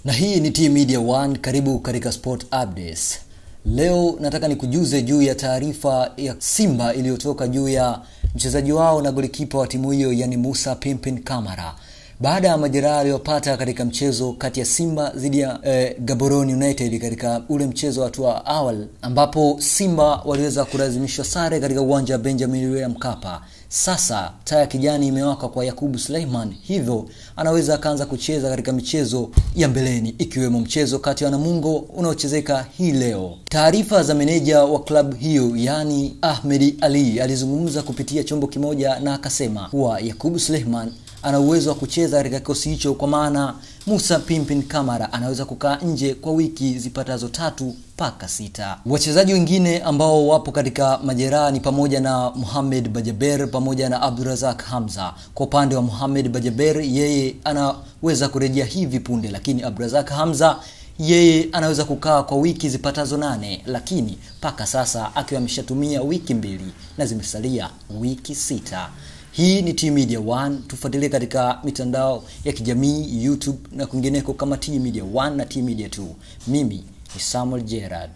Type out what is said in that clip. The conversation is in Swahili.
Na hii ni T Media One, karibu katika Sport Updates. Leo nataka nikujuze juu ya taarifa ya Simba iliyotoka juu ya mchezaji wao na golikipa wa timu hiyo, yani Musa Pimpin Kamara. Baada ya majeraha aliyopata katika mchezo kati ya Simba dhidi ya Gaborone United katika ule mchezo wa hatua awali, ambapo Simba waliweza kulazimishwa sare katika uwanja wa Benjamin William Mkapa. Sasa taa ya kijani imewaka kwa Yakubu Suleiman, hivyo anaweza akaanza kucheza katika michezo ya mbeleni, ikiwemo mchezo kati ya Namungo unaochezeka hii leo. Taarifa za meneja wa klabu hiyo, yani Ahmed Ali, alizungumza kupitia chombo kimoja na akasema kuwa Yakubu Suleiman ana uwezo wa kucheza katika kikosi hicho, kwa maana Musa Pimpin Kamara anaweza kukaa nje kwa wiki zipatazo 3 mpaka 6. Wachezaji wengine ambao wapo katika majeraha ni pamoja na Mohamed Bajaber pamoja na Abdurazak Hamza. Kwa upande wa Mohamed Bajaber, yeye anaweza kurejea hivi punde, lakini Abdurazak Hamza yeye anaweza kukaa kwa wiki zipatazo 8, lakini mpaka sasa akiwa ameshatumia wiki 2 na zimesalia wiki 6. Hii ni T Media One, tufuatilie katika mitandao ya kijamii, YouTube na kwingineko kama T Media One na T Media 2. Mimi ni Samuel Gerard.